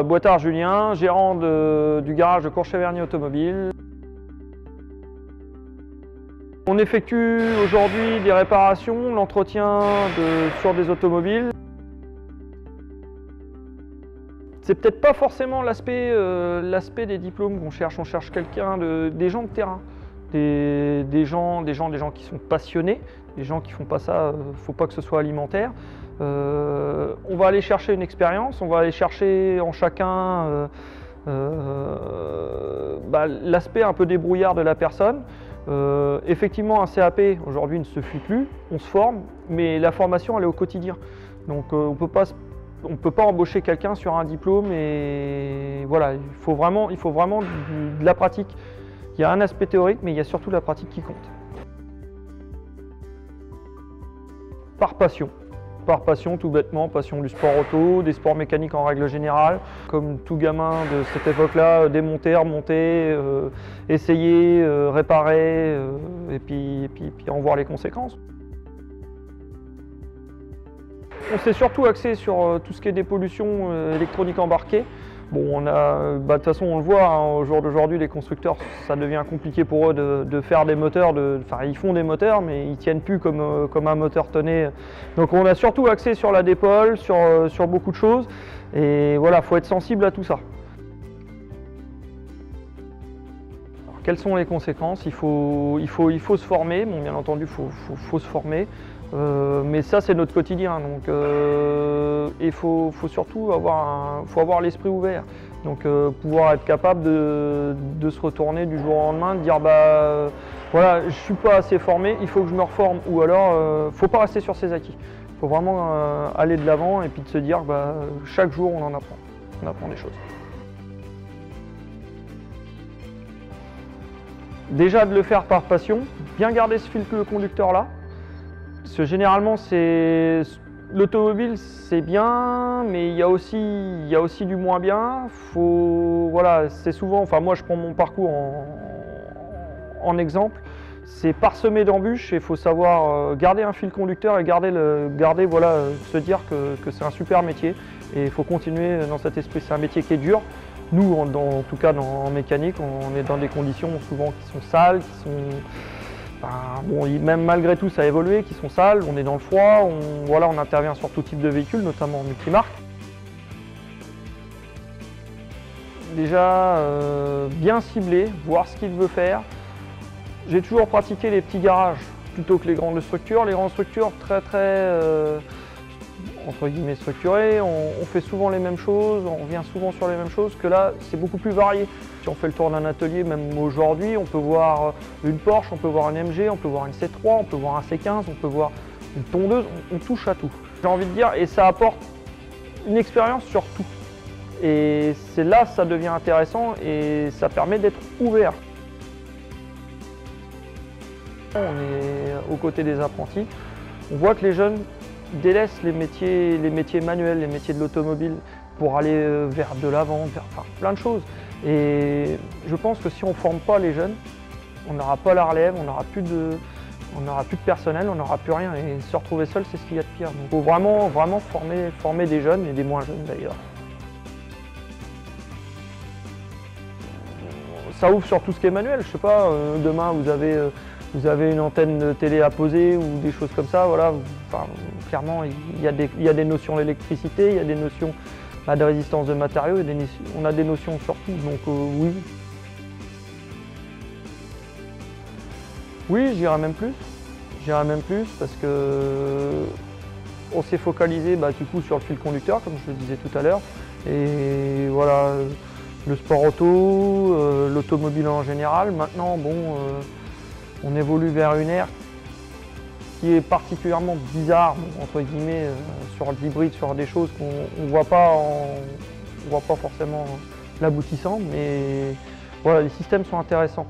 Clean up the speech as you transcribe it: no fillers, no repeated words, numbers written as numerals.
Boitard Julien, gérant du garage de Courcheverny Automobile. On effectue aujourd'hui des réparations, l'entretien sur des automobiles. C'est peut-être pas forcément l'aspect des diplômes qu'on cherche. On cherche des gens de terrain, des gens qui sont passionnés, des gens qui font pas ça. Faut pas que ce soit alimentaire. On va aller chercher une expérience, on va aller chercher en chacun l'aspect un peu débrouillard de la personne. Effectivement, un CAP aujourd'hui ne se suffit plus, on se forme, mais la formation elle est au quotidien. Donc on ne peut pas embaucher quelqu'un sur un diplôme et voilà, il faut vraiment de la pratique. Il y a un aspect théorique, mais il y a surtout la pratique qui compte. Par passion. Par passion, tout bêtement, passion du sport auto, des sports mécaniques en règle générale. Comme tout gamin de cette époque-là, démonter, remonter, essayer, réparer et puis en voir les conséquences. On s'est surtout axé sur tout ce qui est dépollution électronique embarquée. Bon, de toute façon, on le voit, hein, au jour d'aujourd'hui, les constructeurs, ça devient compliqué pour eux de faire des moteurs. Enfin, ils font des moteurs, mais ils ne tiennent plus comme un moteur tonné. Donc, on a surtout axé sur la dépol, sur beaucoup de choses. Et voilà, il faut être sensible à tout ça. Alors, quelles sont les conséquences? Il faut se former. Bon, bien entendu, il faut se former. Mais ça, c'est notre quotidien. Donc, il faut surtout avoir l'esprit ouvert. Donc, pouvoir être capable de se retourner du jour au lendemain, de dire voilà, je ne suis pas assez formé, il faut que je me reforme. Ou alors, il ne faut pas rester sur ses acquis. Il faut vraiment aller de l'avant et puis de se dire chaque jour, on en apprend. On apprend des choses. Déjà, de le faire par passion, bien garder ce fil conducteur là. Parce que généralement, l'automobile, c'est bien, mais il y a aussi du moins bien. Voilà, c'est souvent, enfin moi je prends mon parcours en exemple, c'est parsemé d'embûches et il faut savoir garder un fil conducteur et se dire que c'est un super métier et il faut continuer dans cet esprit. C'est un métier qui est dur. Nous, en tout cas en mécanique, on est dans des conditions souvent qui sont sales, qui sont... Bon, même malgré tout, ça a évolué, qui sont sales, on est dans le froid, on intervient sur tout type de véhicule, notamment en multimarque. Déjà, bien cibler, voir ce qu'il veut faire. J'ai toujours pratiqué les petits garages plutôt que les grandes structures. Les grandes structures, très entre guillemets structurées, on fait souvent les mêmes choses, on revient souvent sur les mêmes choses, que là, c'est beaucoup plus varié. Si on fait le tour d'un atelier, même aujourd'hui, on peut voir une Porsche, on peut voir une MG, on peut voir une C3, on peut voir un C15, on peut voir une tondeuse, on touche à tout. J'ai envie de dire, et ça apporte une expérience sur tout. Et c'est là que ça devient intéressant et ça permet d'être ouvert. On est aux côtés des apprentis. On voit que les jeunes délaissent les métiers manuels, les métiers de l'automobile pour aller vers de la vente, vers plein de choses. Et je pense que si on ne forme pas les jeunes, on n'aura pas la relève, on n'aura plus de personnel, on n'aura plus rien. Et se retrouver seul, c'est ce qu'il y a de pire. Donc il faut vraiment former des jeunes et des moins jeunes d'ailleurs. Ça ouvre sur tout ce qui est manuel. Je sais pas, demain vous avez une antenne de télé à poser ou des choses comme ça, voilà. Enfin, clairement, il y a des notions d'électricité, il y a des notions de résistance de matériaux, on a des notions sur tout, donc oui. Oui, j'irai même plus. J'irai même plus parce que on s'est focalisé du coup sur le fil conducteur, comme je le disais tout à l'heure. Et voilà, le sport auto, l'automobile en général. Maintenant, bon, on évolue vers une ère qui est particulièrement bizarre, entre guillemets, sur l'hybride, sur des choses qu'on ne voit pas forcément l'aboutissant, mais voilà, les systèmes sont intéressants.